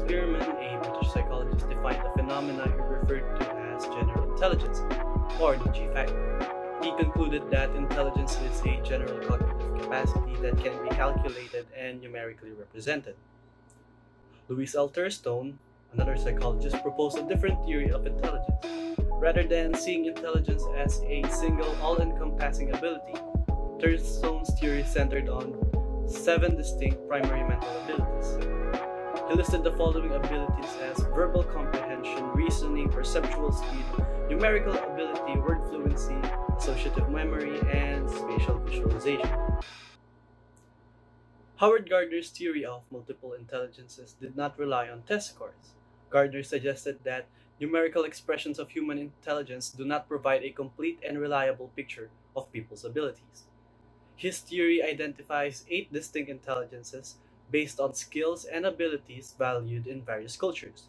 Spearman, a British psychologist, defined a phenomena he referred to as general intelligence, or the G factor. He concluded that intelligence is a general cognitive capacity that can be calculated and numerically represented. Louis L. Thurstone, another psychologist, proposed a different theory of intelligence. Rather than seeing intelligence as a single, all-encompassing ability, Thurstone's theory centered on 7 distinct primary mental abilities. He listed the following abilities as verbal comprehension, reasoning, perceptual speed, numerical ability, word fluency, associative memory, and spatial visualization. Howard Gardner's theory of multiple intelligences did not rely on test scores. Gardner suggested that numerical expressions of human intelligence do not provide a complete and reliable picture of people's abilities. His theory identifies 8 distinct intelligences based on skills and abilities valued in various cultures.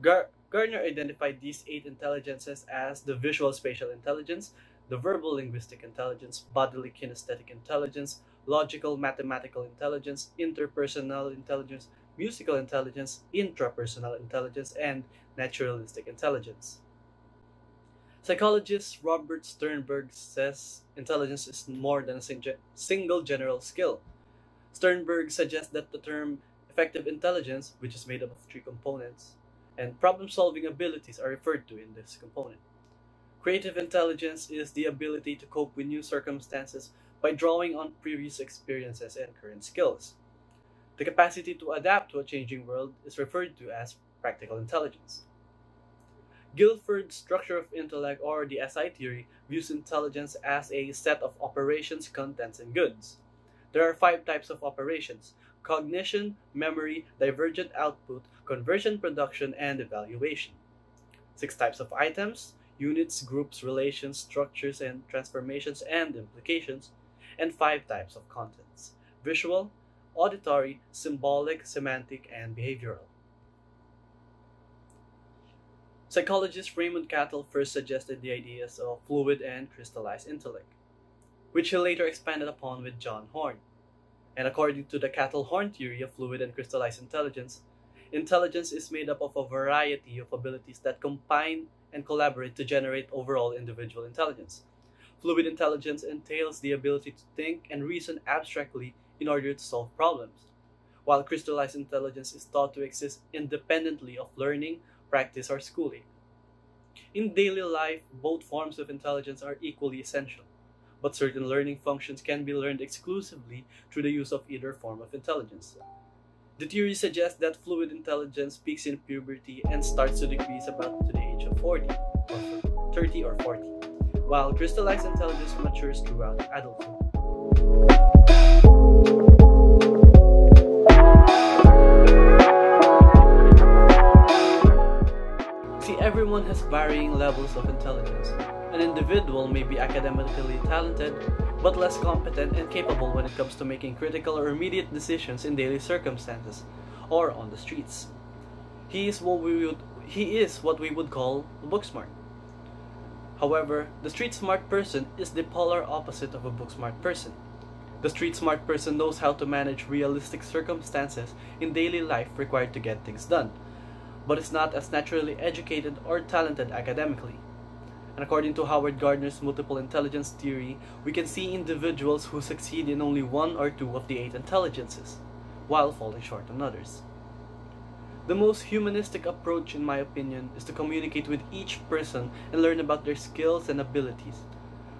Gardner identified these 8 intelligences as the visual spatial intelligence, the verbal linguistic intelligence, bodily kinesthetic intelligence, logical mathematical intelligence, interpersonal intelligence, musical intelligence, intrapersonal intelligence, and naturalistic intelligence. Psychologist Robert Sternberg says intelligence is more than a single general skill. Sternberg suggests that the term effective intelligence, which is made up of 3 components, and problem-solving abilities are referred to in this component. Creative intelligence is the ability to cope with new circumstances by drawing on previous experiences and current skills. The capacity to adapt to a changing world is referred to as practical intelligence. Guilford's structure of intellect, or the SI theory, views intelligence as a set of operations, contents, and goods. There are 5 types of operations: cognition, memory, divergent output, conversion, production, and evaluation. 6 types of items: units, groups, relations, structures, and transformations and implications. And 5 types of contents: visual, auditory, symbolic, semantic, and behavioral. Psychologist Raymond Cattell first suggested the ideas of fluid and crystallized intellect, which he later expanded upon with John Horn. And according to the Cattell-Horn theory of fluid and crystallized intelligence, intelligence is made up of a variety of abilities that combine and collaborate to generate overall individual intelligence. Fluid intelligence entails the ability to think and reason abstractly in order to solve problems, while crystallized intelligence is thought to exist independently of learning, practice, or schooling. In daily life, both forms of intelligence are equally essential, but certain learning functions can be learned exclusively through the use of either form of intelligence. The theory suggests that fluid intelligence peaks in puberty and starts to decrease about to the age of 40, or 30 or 40, while crystallized intelligence matures throughout adulthood. Everyone has varying levels of intelligence. An individual may be academically talented, but less competent and capable when it comes to making critical or immediate decisions in daily circumstances or on the streets. He is what we would call book smart. However, the street smart person is the polar opposite of a book smart person. The street smart person knows how to manage realistic circumstances in daily life required to get things done, but is not as naturally educated or talented academically. And according to Howard Gardner's multiple intelligence theory, we can see individuals who succeed in only 1 or 2 of the 8 intelligences, while falling short on others. The most humanistic approach, in my opinion, is to communicate with each person and learn about their skills and abilities.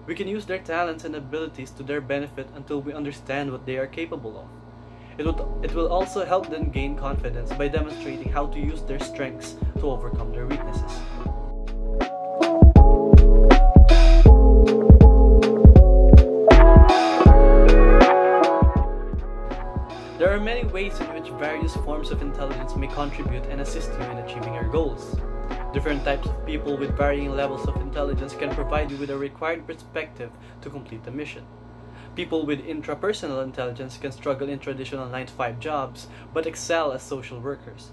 We can use their talents and abilities to their benefit until we understand what they are capable of. It will also help them gain confidence by demonstrating how to use their strengths to overcome their weaknesses. There are many ways in which various forms of intelligence may contribute and assist you in achieving your goals. Different types of people with varying levels of intelligence can provide you with a required perspective to complete the mission. People with intrapersonal intelligence can struggle in traditional 9-to-5 jobs, but excel as social workers.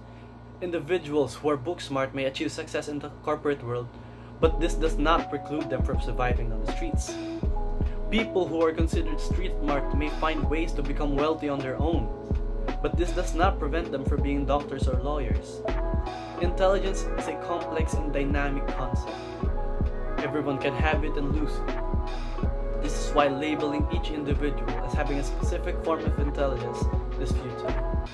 Individuals who are book smart may achieve success in the corporate world, but this does not preclude them from surviving on the streets. People who are considered street smart may find ways to become wealthy on their own, but this does not prevent them from being doctors or lawyers. Intelligence is a complex and dynamic concept. Everyone can have it and lose it. This is why labeling each individual as having a specific form of intelligence is futile.